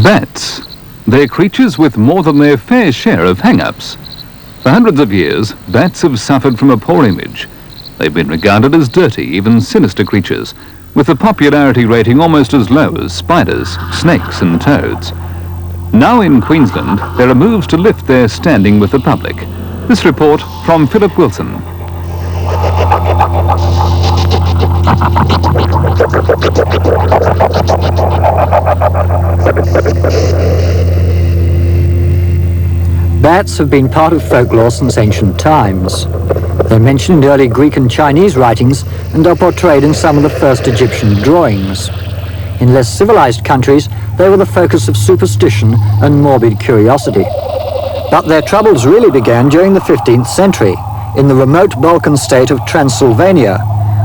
Bats. They're creatures with more than their fair share of hang-ups. For hundreds of years, bats have suffered from a poor image. They've been regarded as dirty, even sinister creatures, with a popularity rating almost as low as spiders, snakes and toads. Now in Queensland, there are moves to lift their standing with the public. This report from Philip Wilson. Bats have been part of folklore since ancient times. They're mentioned in early Greek and Chinese writings and are portrayed in some of the first Egyptian drawings. In less civilized countries, they were the focus of superstition and morbid curiosity. But their troubles really began during the 15th century, in the remote Balkan state of Transylvania,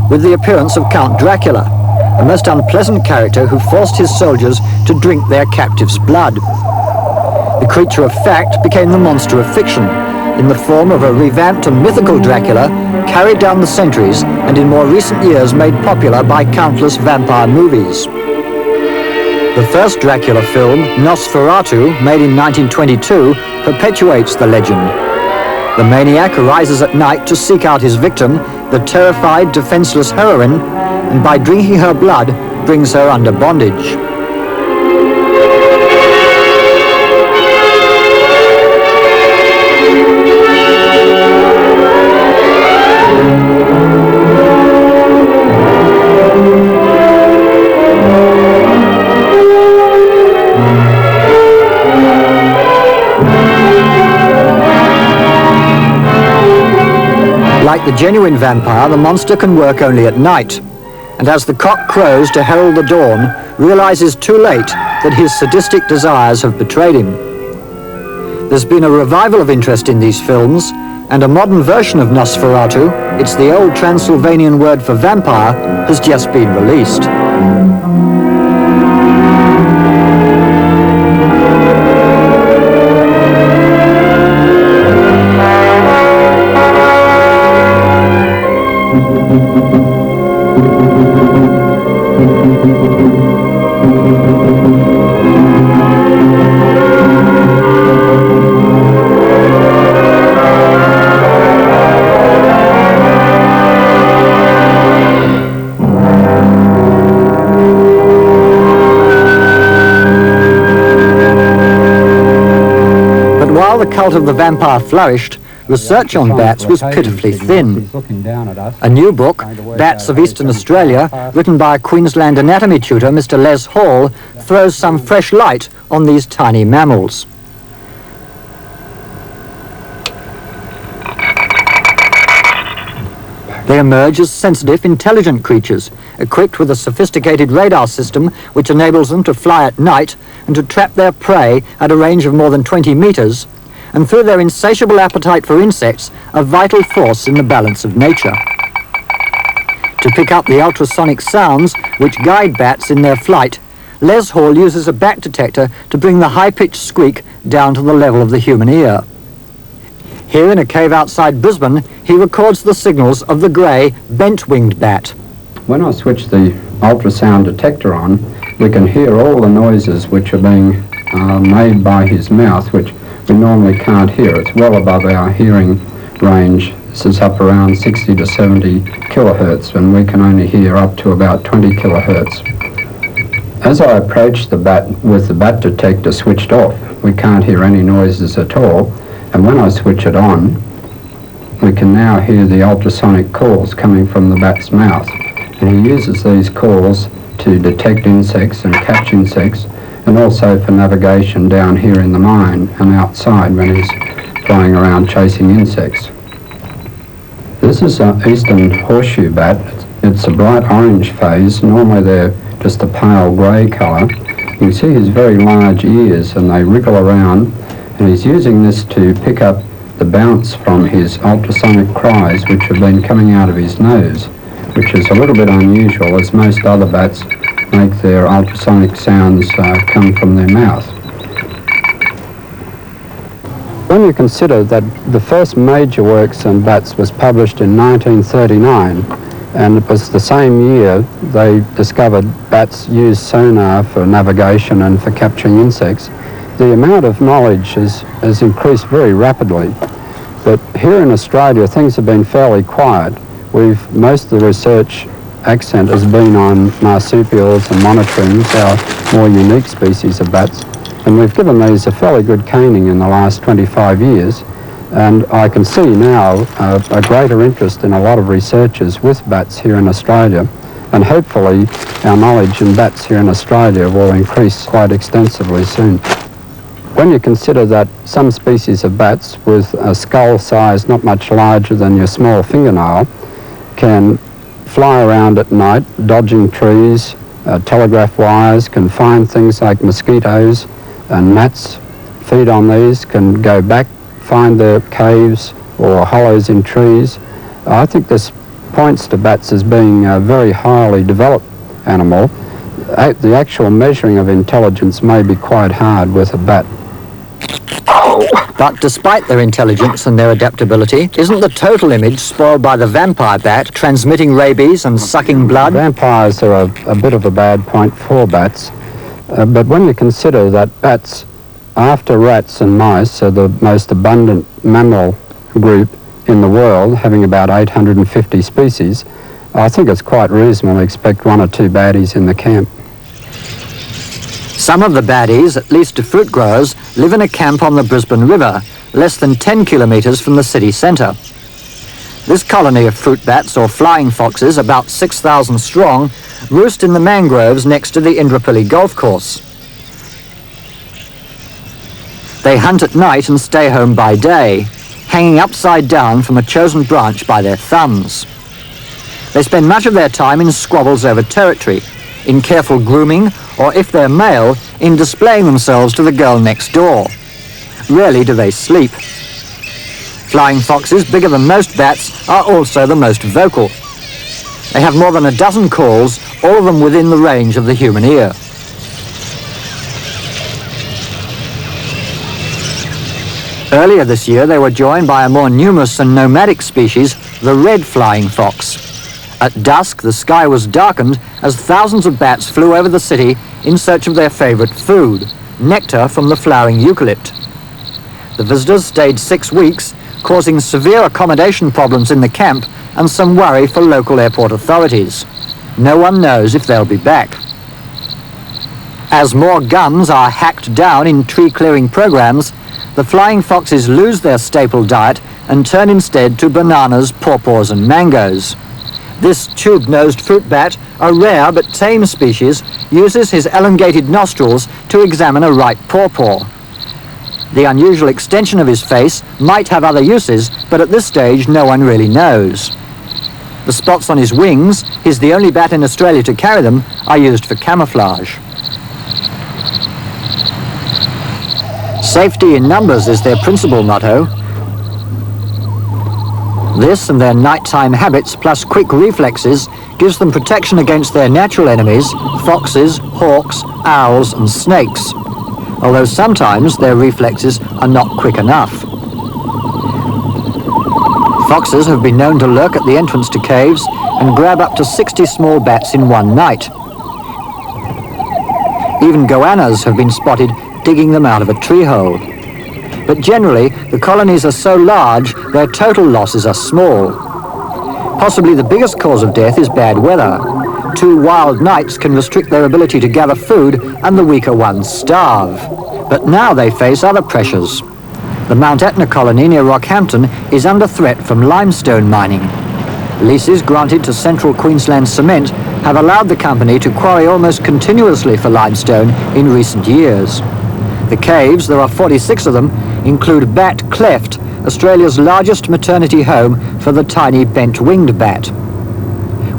with the appearance of Count Dracula, a most unpleasant character who forced his soldiers to drink their captives' blood. The creature of fact became the monster of fiction, in the form of a revamped and mythical Dracula, carried down the centuries and in more recent years made popular by countless vampire movies. The first Dracula film, Nosferatu, made in 1922, perpetuates the legend. The maniac arises at night to seek out his victim, the terrified, defenseless heroine, and by drinking her blood, brings her under bondage. Like the genuine vampire, the monster can work only at night, and as the cock crows to herald the dawn, realizes too late that his sadistic desires have betrayed him. There's been a revival of interest in these films, and a modern version of Nosferatu, it's the old Transylvanian word for vampire, has just been released. While the cult of the vampire flourished, research on bats was pitifully thin. A new book, Bats of Eastern Australia, written by a Queensland anatomy tutor, Mr. Les Hall, throws some fresh light on these tiny mammals. They emerge as sensitive, intelligent creatures, equipped with a sophisticated radar system which enables them to fly at night and to trap their prey at a range of more than 20 meters, and through their insatiable appetite for insects, a vital force in the balance of nature. To pick up the ultrasonic sounds which guide bats in their flight, Les Hall uses a bat detector to bring the high-pitched squeak down to the level of the human ear. Here in a cave outside Brisbane, he records the signals of the grey, bent-winged bat. When I switch the ultrasound detector on, we can hear all the noises which are being made by his mouth, which we normally can't hear. It's well above our hearing range. This is up around 60 to 70 kilohertz, and we can only hear up to about 20 kilohertz. As I approach the bat with the bat detector switched off, we can't hear any noises at all, and when I switch it on, we can now hear the ultrasonic calls coming from the bat's mouth, and he uses these calls to detect insects and catch insects, and also for navigation down here in the mine and outside when he's flying around chasing insects. This is an eastern horseshoe bat. It's a bright orange phase. Normally they're just a pale grey colour. You can see his very large ears, and they wriggle around, and he's using this to pick up the bounce from his ultrasonic cries which have been coming out of his nose, which is a little bit unusual, as most other bats make their ultrasonic sounds come from their mouth. When you consider that the first major works on bats was published in 1939, and it was the same year they discovered bats use sonar for navigation and for capturing insects, the amount of knowledge has increased very rapidly. But here in Australia, things have been fairly quiet. Most of the research accent has been on marsupials and monotremes, our more unique species of bats, and we've given these a fairly good caning in the last 25 years. And I can see now a greater interest in a lot of researchers with bats here in Australia, and hopefully our knowledge in bats here in Australia will increase quite extensively soon. When you consider that some species of bats with a skull size not much larger than your small fingernail can fly around at night, dodging trees, telegraph wires, can find things like mosquitoes and gnats, feed on these, can go back, find the caves or hollows in trees. I think this points to bats as being a very highly developed animal. The actual measuring of intelligence may be quite hard with a bat. But despite their intelligence and their adaptability, isn't the total image spoiled by the vampire bat transmitting rabies and sucking blood? Vampires are a bit of a bad point for bats, but when you consider that bats, after rats and mice, are the most abundant mammal group in the world, having about 850 species, I think it's quite reasonable to expect one or two baddies in the camp. Some of the baddies, at least to fruit growers, live in a camp on the Brisbane River, less than 10 kilometres from the city centre. This colony of fruit bats, or flying foxes, about 6,000 strong, roost in the mangroves next to the Indooroopilly golf course. They hunt at night and stay home by day, hanging upside down from a chosen branch by their thumbs. They spend much of their time in squabbles over territory, in careful grooming, or if they're male, in displaying themselves to the girl next door. Rarely do they sleep. Flying foxes, bigger than most bats, are also the most vocal. They have more than a dozen calls, all of them within the range of the human ear. Earlier this year, they were joined by a more numerous and nomadic species, the red flying fox. At dusk, the sky was darkened as thousands of bats flew over the city in search of their favourite food, nectar from the flowering eucalypt. The visitors stayed 6 weeks, causing severe accommodation problems in the camp and some worry for local airport authorities. No one knows if they'll be back. As more gums are hacked down in tree-clearing programs, the flying foxes lose their staple diet and turn instead to bananas, pawpaws and mangoes. This tube-nosed fruit bat, a rare but tame species, uses his elongated nostrils to examine a ripe pawpaw. The unusual extension of his face might have other uses, but at this stage no one really knows. The spots on his wings, he's the only bat in Australia to carry them, are used for camouflage. Safety in numbers is their principal motto. This and their nighttime habits plus quick reflexes gives them protection against their natural enemies, foxes, hawks, owls and snakes, although sometimes their reflexes are not quick enough. Foxes have been known to lurk at the entrance to caves and grab up to 60 small bats in one night. Even goannas have been spotted digging them out of a tree hole. But generally, the colonies are so large, their total losses are small. Possibly the biggest cause of death is bad weather. 2 wild nights can restrict their ability to gather food, and the weaker ones starve. But now they face other pressures. The Mount Etna colony near Rockhampton is under threat from limestone mining. Leases granted to Central Queensland Cement have allowed the company to quarry almost continuously for limestone in recent years. The caves, there are 46 of them, include Bat Cleft, Australia's largest maternity home for the tiny bent-winged bat.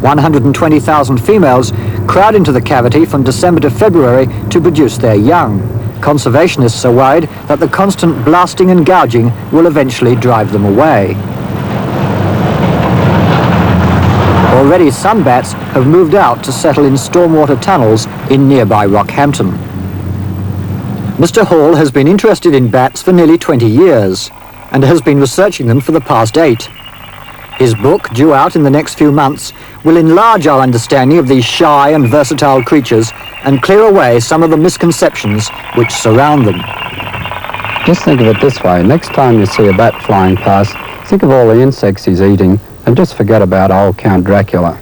120,000 females crowd into the cavity from December to February to produce their young. Conservationists are worried that the constant blasting and gouging will eventually drive them away. Already some bats have moved out to settle in stormwater tunnels in nearby Rockhampton. Mr. Hall has been interested in bats for nearly 20 years and has been researching them for the past 8. His book, due out in the next few months, will enlarge our understanding of these shy and versatile creatures and clear away some of the misconceptions which surround them. Just think of it this way. Next time you see a bat flying past, think of all the insects he's eating and just forget about old Count Dracula.